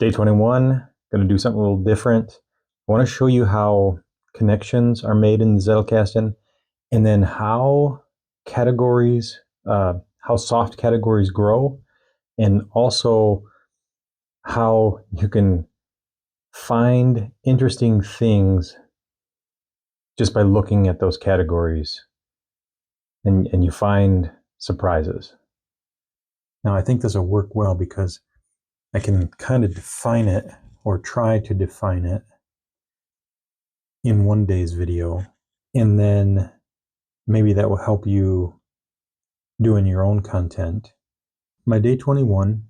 Day 21, going to do something a little different. I want to show you how connections are made in the Zettelkasten, and then how categories, how soft categories grow, and also how you can find interesting things just by looking at those categories, and you find surprises. Now, I think this will work well because I can kind of define it, or try to define it, in one day's video, and then maybe that will help you doing your own content. My day 21,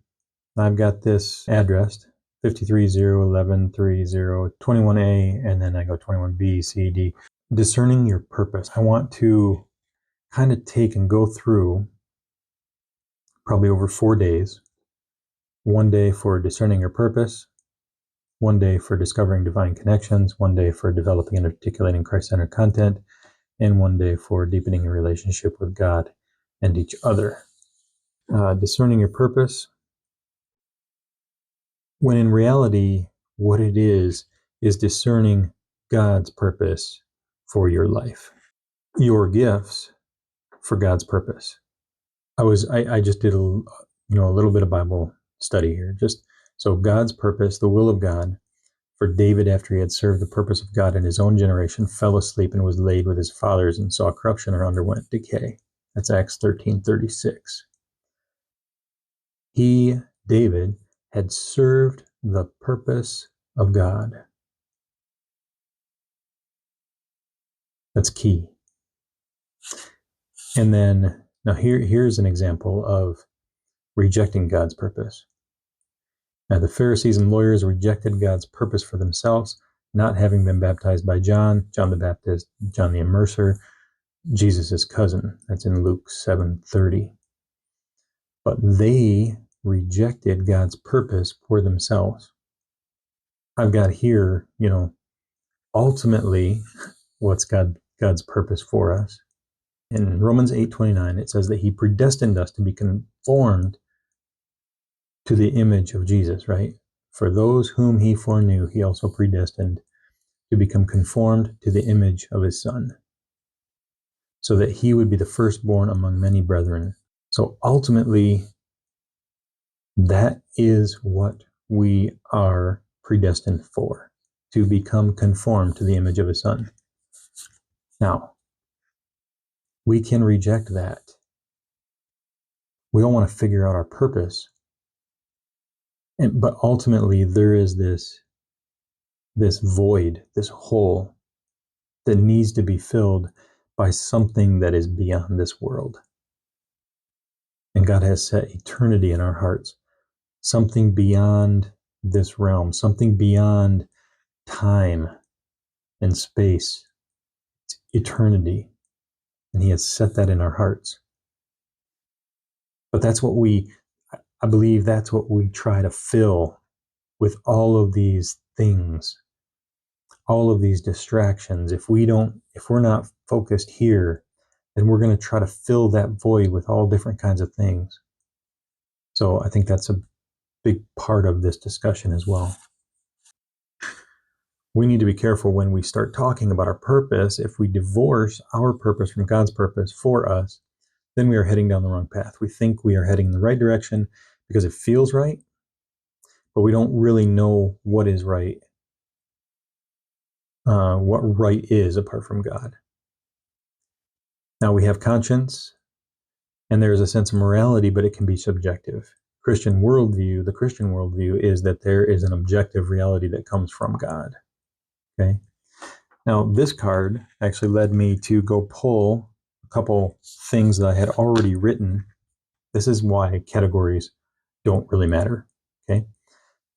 I've got this addressed 530113021A, and then I go 21B, C, D. Discerning your purpose. I want to kind of take and go through, probably over 4 days, one day for discerning your purpose, one day for discovering divine connections, one day for developing and articulating Christ-centered content, and one day for deepening your relationship with God and each other. Discerning your purpose, when in reality, what it is discerning God's purpose for your life. Your gifts for God's purpose. I just did a little bit of Bible study here. So God's purpose, the will of God, for David, after he had served the purpose of God in his own generation, fell asleep and was laid with his fathers and saw corruption or underwent decay. That's Acts 13:36. He, David, had served the purpose of God. That's key. And then, now here's an example of rejecting God's purpose. Now, the Pharisees and lawyers rejected God's purpose for themselves, not having been baptized by John the Baptist, John the Immerser, Jesus' cousin. That's in Luke 7:30. But they rejected God's purpose for themselves. I've got here, ultimately, what's God's purpose for us? In Romans 8:29, it says that he predestined us to be conformed to the image of Jesus, right? For those whom he foreknew, he also predestined to become conformed to the image of his Son, so that he would be the firstborn among many brethren. So ultimately, that is what we are predestined for, to become conformed to the image of his Son. Now, we can reject that. We all want to figure out our purpose. But ultimately, there is this void, this hole that needs to be filled by something that is beyond this world. And God has set eternity in our hearts, something beyond this realm, something beyond time and space. It's eternity. And he has set that in our hearts. But I believe that's what we try to fill with all of these things, all of these distractions. If we're not focused here, then we're going to try to fill that void with all different kinds of things. So I think that's a big part of this discussion as well. We need to be careful when we start talking about our purpose. If we divorce our purpose from God's purpose for us, then we are heading down the wrong path. We think we are heading in the right direction because it feels right, but we don't really know what is right, what right is apart from God. Now, we have conscience, and there is a sense of morality, but it can be subjective. The Christian worldview is that there is an objective reality that comes from God. Okay. Now, this card actually led me to go pull a couple things that I had already written. This is why categories don't really matter. Okay.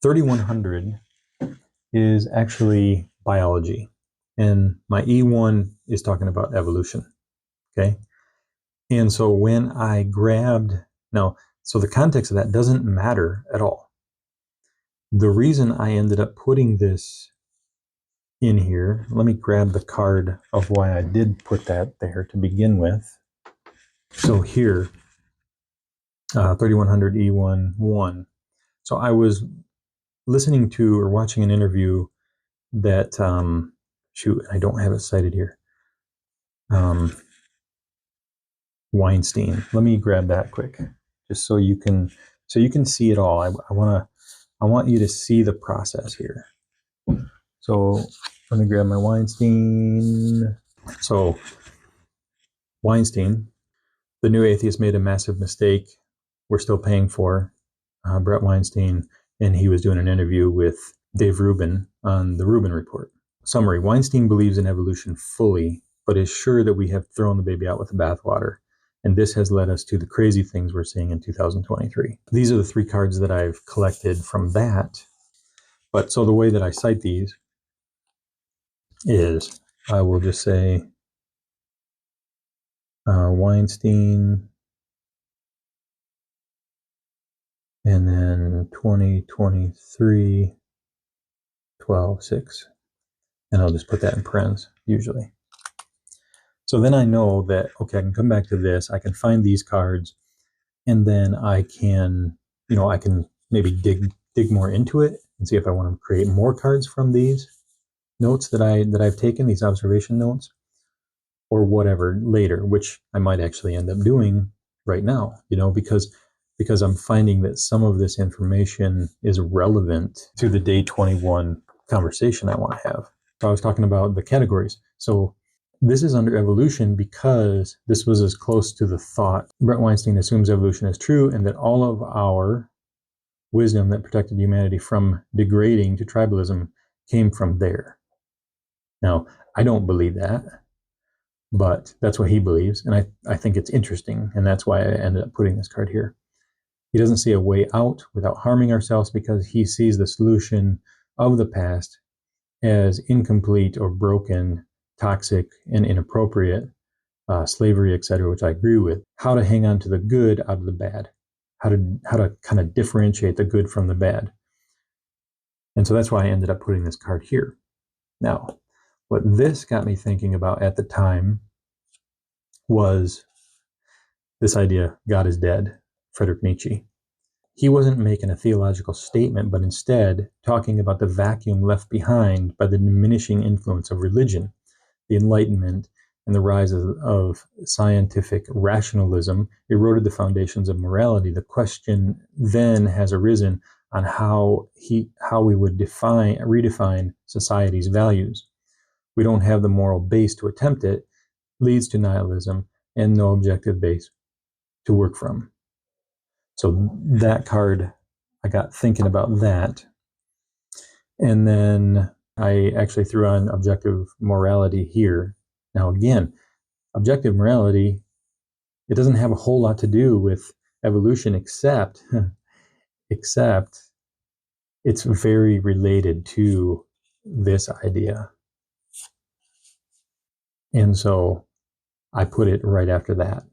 3100 is actually biology, and my E1 is talking about evolution. Okay. And so when I grabbed, so the context of that doesn't matter at all. The reason I ended up putting this in here, let me grab the card of why I did put that there to begin with. So here, 3100 E1 1. So I was listening to or watching an interview that, shoot, I don't have it cited here. Weinstein. Let me grab that quick, just so you can see it all. I want you to see the process here. So let me grab my Weinstein. So Weinstein, the new atheist, made a massive mistake we're still paying for. Brett Weinstein, and he was doing an interview with Dave Rubin on the Rubin Report. Summary: Weinstein believes in evolution fully, but is sure that we have thrown the baby out with the bathwater. And this has led us to the crazy things we're seeing in 2023. These are the 3 cards that I've collected from that. But so the way that I cite these is I will just say Weinstein, and then 2023, 12/6. And I'll just put that in parens usually. So then I know that, okay, I can come back to this, I can find these cards, and then I can, I can maybe dig more into it and see if I want to create more cards from these notes that I've taken, these observation notes, or whatever later, which I might actually end up doing right now, because I'm finding that some of this information is relevant to the day 21 conversation I want to have. So I was talking about the categories. So this is under evolution because this was as close to the thought. Brett Weinstein assumes evolution is true and that all of our wisdom that protected humanity from degrading to tribalism came from there. Now, I don't believe that, but that's what he believes. And I think it's interesting. And that's why I ended up putting this card here. He doesn't see a way out without harming ourselves because he sees the solution of the past as incomplete or broken, toxic, and inappropriate, slavery, etc., which I agree with. How to hang on to the good out of the bad, how to kind of differentiate the good from the bad. And so that's why I ended up putting this card here. Now, what this got me thinking about at the time was this idea, God is dead, Friedrich Nietzsche. He wasn't making a theological statement, but instead talking about the vacuum left behind by the diminishing influence of religion, the Enlightenment, and the rise of scientific rationalism eroded the foundations of morality. The question then has arisen on how we would redefine society's values. We don't have the moral base to attempt it, leads to nihilism and no objective base to work from. So that card, I got thinking about that. And then I actually threw on objective morality here. Now, again, objective morality, it doesn't have a whole lot to do with evolution except it's very related to this idea. And so I put it right after that,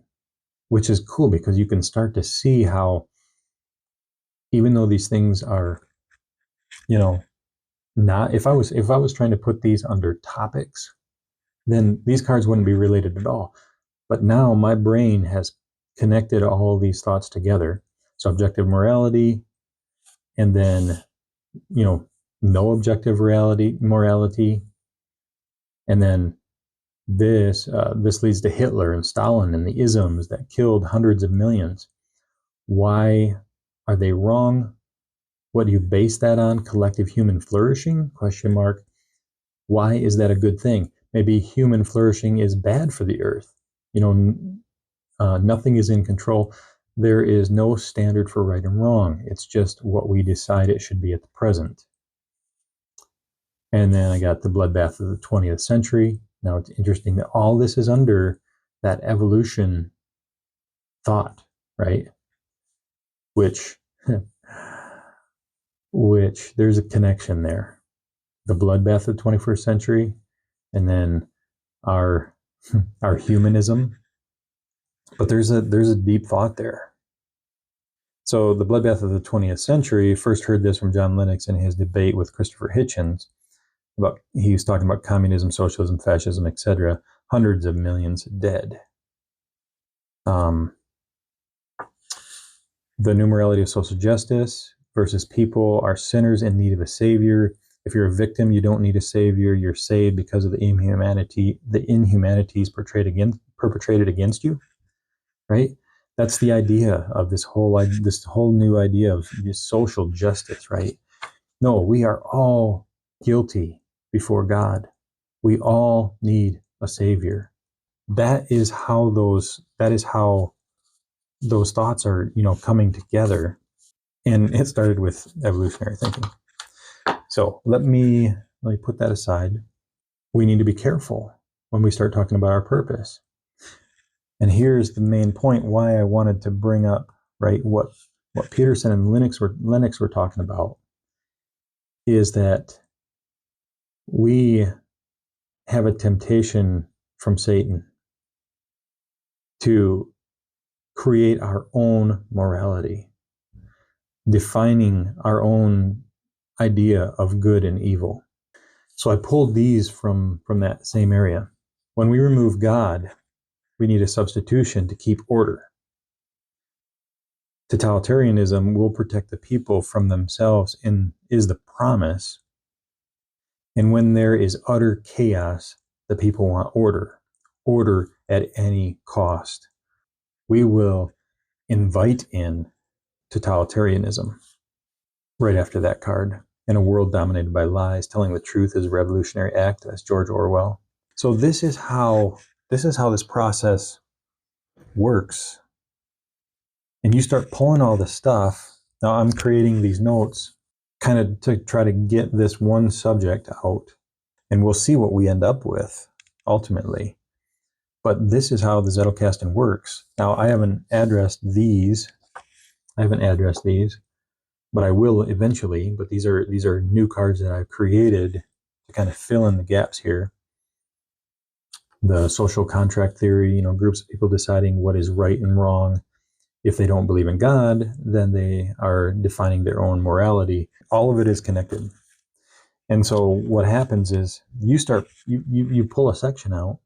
which is cool because you can start to see how, even though these things are, not, if I was trying to put these under topics, then these cards wouldn't be related at all. But now my brain has connected all these thoughts together. So objective morality, and then, no objective morality. And then this leads to Hitler and Stalin and the isms that killed hundreds of millions. Why are they wrong? What do you base that on? Collective human flourishing? ? Why is that a good thing? Maybe human flourishing is bad for the earth. Nothing is in control. There is no standard for right and wrong. It's just what we decide it should be at the present. And then I got the bloodbath of the 20th century. Now it's interesting that all this is under that evolution thought, right? Which there's a connection there. The bloodbath of the 21st century, and then our humanism. But there's a deep thought there. So the bloodbath of the 20th century, first heard this from John Lennox in his debate with Christopher Hitchens. He was talking about communism, socialism, fascism, etc. Hundreds of millions dead. The new morality of social justice, versus people are sinners in need of a savior. If you're a victim, you don't need a savior. You're saved because of the inhumanities perpetrated against you, right? That's the idea of this whole new idea of this social justice, right? No, we are all guilty before God. We all need a savior. That is how those thoughts are, coming together. And it started with evolutionary thinking. So let me put that aside. We need to be careful when we start talking about our purpose. And here's the main point why I wanted to bring up, right, what Peterson and Lennox were talking about is that we have a temptation from Satan to create our own morality, defining our own idea of good and evil. So I pulled these from that same area. When we remove God, we need a substitution to keep order. Totalitarianism will protect the people from themselves and is the promise. And when there is utter chaos, the people want order at any cost. We will invite in totalitarianism right after that card. In a world dominated by lies, telling the truth is a revolutionary act. That's George Orwell. So this is how this process works. And you start pulling all this stuff. Now I'm creating these notes kind of to try to get this one subject out, and we'll see what we end up with ultimately. But this is how the Zettelkasten works. Now I haven't addressed these, but I will eventually. But these are new cards that I've created to kind of fill in the gaps here. The social contract theory, groups of people deciding what is right and wrong. If they don't believe in God, then they are defining their own morality. All of it is connected. And so what happens is you pull a section out,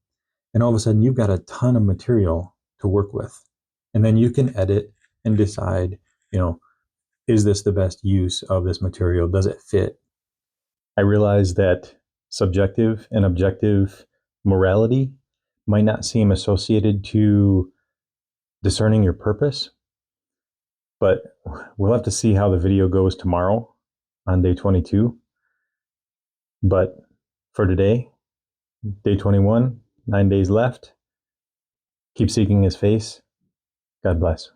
and all of a sudden you've got a ton of material to work with. And then you can edit and decide, is this the best use of this material? Does it fit? I realize that subjective and objective morality might not seem associated to discerning your purpose, but we'll have to see how the video goes tomorrow on day 22. But for today, day 21, 9 days left. Keep seeking his face. God bless.